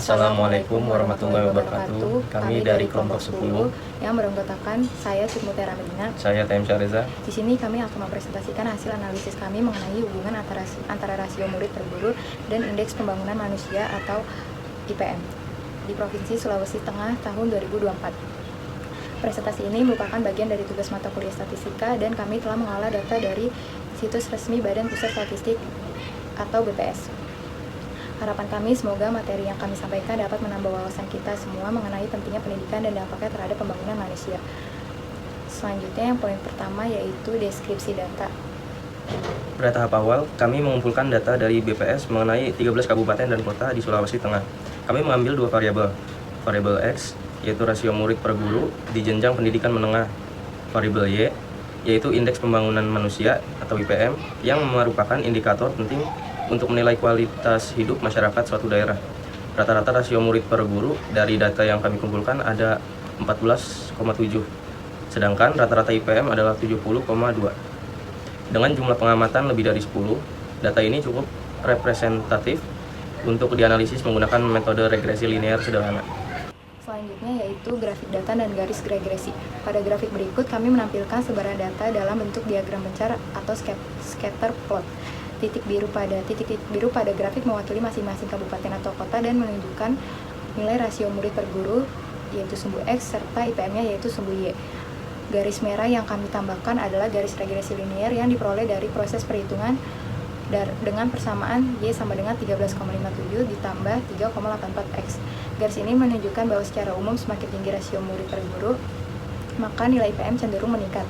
Assalamualaikum warahmatullahi wabarakatuh. Kami dari kelompok 10 yang beranggotakan saya Mutiara Medina. Saya Taim Syariza. Di sini kami akan mempresentasikan hasil analisis kami mengenai hubungan antara rasio murid per guru dan indeks pembangunan manusia atau IPM di Provinsi Sulawesi Tengah tahun 2024. Presentasi ini merupakan bagian dari tugas mata kuliah statistika dan kami telah mengolah data dari situs resmi Badan Pusat Statistik atau BPS. Harapan kami semoga materi yang kami sampaikan dapat menambah wawasan kita semua mengenai pentingnya pendidikan dan dampaknya terhadap pembangunan manusia. Selanjutnya yang poin pertama yaitu deskripsi data. Pada tahap awal, kami mengumpulkan data dari BPS mengenai 13 kabupaten dan kota di Sulawesi Tengah. Kami mengambil dua variabel. Variabel X, yaitu rasio murid per guru di jenjang pendidikan menengah. Variabel Y, yaitu indeks pembangunan manusia atau IPM, yang merupakan indikator penting untuk menilai kualitas hidup masyarakat suatu daerah. Rata-rata rasio murid per guru dari data yang kami kumpulkan ada 14,7, sedangkan rata-rata IPM adalah 70,2. Dengan jumlah pengamatan lebih dari 10, data ini cukup representatif untuk dianalisis menggunakan metode regresi linear sederhana. Selanjutnya yaitu grafik data dan garis regresi. Pada grafik berikut kami menampilkan sebaran data dalam bentuk diagram bencar atau scatter plot. Titik biru pada grafik mewakili masing-masing kabupaten atau kota dan menunjukkan nilai rasio murid per guru yaitu sumbu X serta IPM-nya yaitu sumbu Y. Garis merah yang kami tambahkan adalah garis regresi linear yang diperoleh dari proses perhitungan dengan persamaan Y sama dengan 13,57 ditambah 3,84X. Garis ini menunjukkan bahwa secara umum semakin tinggi rasio murid per guru, maka nilai IPM cenderung meningkat.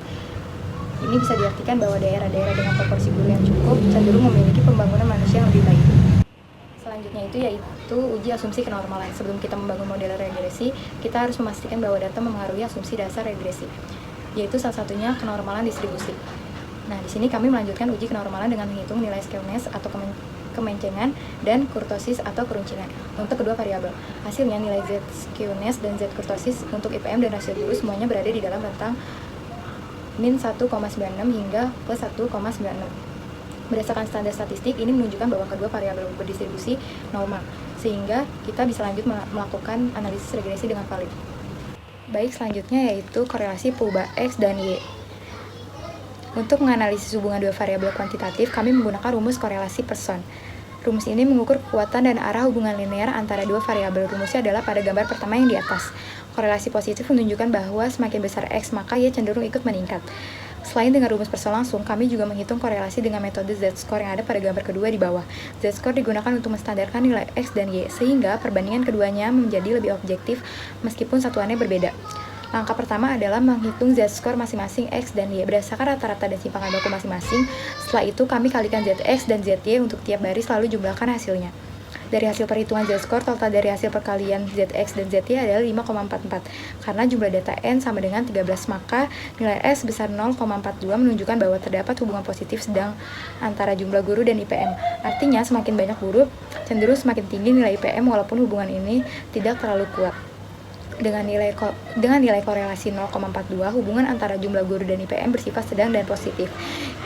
Ini bisa diartikan bahwa daerah-daerah dengan proporsi guru yang cukup cenderung memiliki pembangunan manusia yang lebih baik. Selanjutnya yaitu uji asumsi kenormalan. Sebelum kita membangun model regresi, kita harus memastikan bahwa data memengaruhi asumsi dasar regresi, yaitu salah satunya kenormalan distribusi. Nah, di sini kami melanjutkan uji kenormalan dengan menghitung nilai skewness atau kemencengan dan kurtosis atau keruncingan untuk kedua variabel. Hasilnya nilai Z skewness dan Z kurtosis untuk IPM dan rasio guru semuanya berada di dalam rentang min 1,96 hingga plus 1,96. Berdasarkan standar statistik, ini menunjukkan bahwa kedua variabel berdistribusi normal, sehingga kita bisa lanjut melakukan analisis regresi dengan valid. Baik, selanjutnya yaitu korelasi perubahan X dan Y. Untuk menganalisis hubungan dua variabel kuantitatif, kami menggunakan rumus korelasi Pearson. Rumus ini mengukur kekuatan dan arah hubungan linear antara dua variabel. Rumusnya adalah pada gambar pertama yang di atas. Korelasi positif menunjukkan bahwa semakin besar X, maka Y cenderung ikut meningkat. Selain dengan rumus Pearson langsung, kami juga menghitung korelasi dengan metode Z-score yang ada pada gambar kedua di bawah. Z-score digunakan untuk menstandarkan nilai X dan Y, sehingga perbandingan keduanya menjadi lebih objektif meskipun satuannya berbeda. Langkah pertama adalah menghitung Z-score masing-masing X dan Y berdasarkan rata-rata dan simpangan baku masing-masing. Setelah itu, kami kalikan ZX dan ZY untuk tiap baris lalu jumlahkan hasilnya. Dari hasil perhitungan Z-score, total dari hasil perkalian ZX dan ZY adalah 5,44. Karena jumlah data N sama dengan 13, maka nilai S sebesar 0,42 menunjukkan bahwa terdapat hubungan positif sedang antara jumlah guru dan IPM. Artinya, semakin banyak guru, cenderung semakin tinggi nilai IPM walaupun hubungan ini tidak terlalu kuat. Dengan nilai korelasi 0,42, hubungan antara jumlah guru dan IPM bersifat sedang dan positif.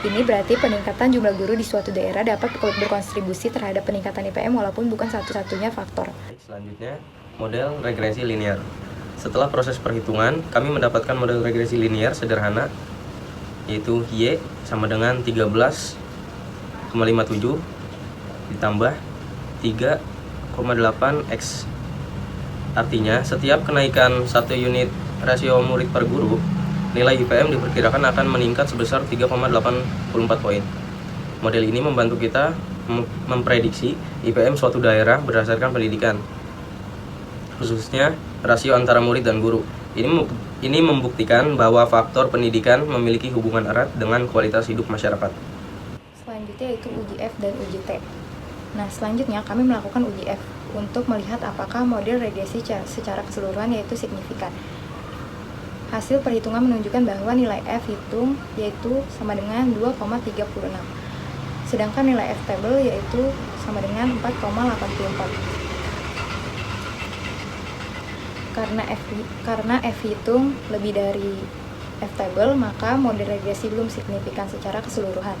Ini berarti peningkatan jumlah guru di suatu daerah dapat berkontribusi terhadap peningkatan IPM walaupun bukan satu-satunya faktor. Selanjutnya, model regresi linear. Setelah proses perhitungan, kami mendapatkan model regresi linear sederhana, yaitu Y sama dengan 13,57 ditambah 3,8X. Artinya, setiap kenaikan 1 unit rasio murid per guru, nilai IPM diperkirakan akan meningkat sebesar 3,84 poin. Model ini membantu kita memprediksi IPM suatu daerah berdasarkan pendidikan, khususnya rasio antara murid dan guru. Ini membuktikan bahwa faktor pendidikan memiliki hubungan erat dengan kualitas hidup masyarakat. Selanjutnya yaitu uji F dan uji T. Nah, selanjutnya kami melakukan uji F untuk melihat apakah model regresi secara keseluruhan yaitu signifikan. Hasil perhitungan menunjukkan bahwa nilai F hitung yaitu sama dengan 2,36. Sedangkan nilai F table yaitu sama dengan 4,84. Karena F hitung lebih dari F table, maka model regresi belum signifikan secara keseluruhan.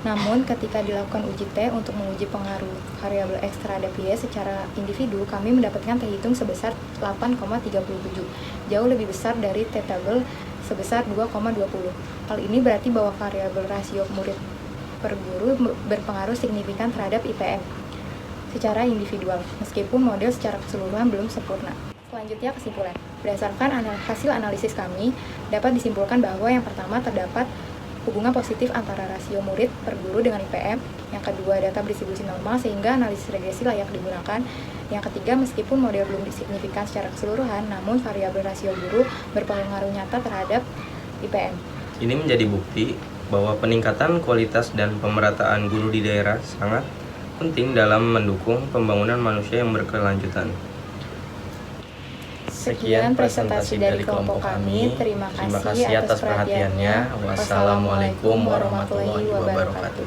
Namun, ketika dilakukan uji T untuk menguji pengaruh variabel X terhadap Y secara individu, kami mendapatkan T hitung sebesar 8,37, jauh lebih besar dari T tabel sebesar 2,20. Hal ini berarti bahwa variabel rasio murid per guru berpengaruh signifikan terhadap IPM secara individual, meskipun model secara keseluruhan belum sempurna. Selanjutnya, kesimpulan. Berdasarkan hasil analisis kami, dapat disimpulkan bahwa yang pertama terdapat hubungan positif antara rasio murid per guru dengan IPM. Yang kedua, data berdistribusi normal sehingga analisis regresi layak digunakan. Yang ketiga, meskipun model belum signifikan secara keseluruhan, namun variabel rasio guru berpengaruh nyata terhadap IPM. Ini menjadi bukti bahwa peningkatan kualitas dan pemerataan guru di daerah sangat penting dalam mendukung pembangunan manusia yang berkelanjutan. Sekian presentasi dari kelompok kami. Terima kasih atas perhatiannya. Wassalamualaikum warahmatullahi wabarakatuh.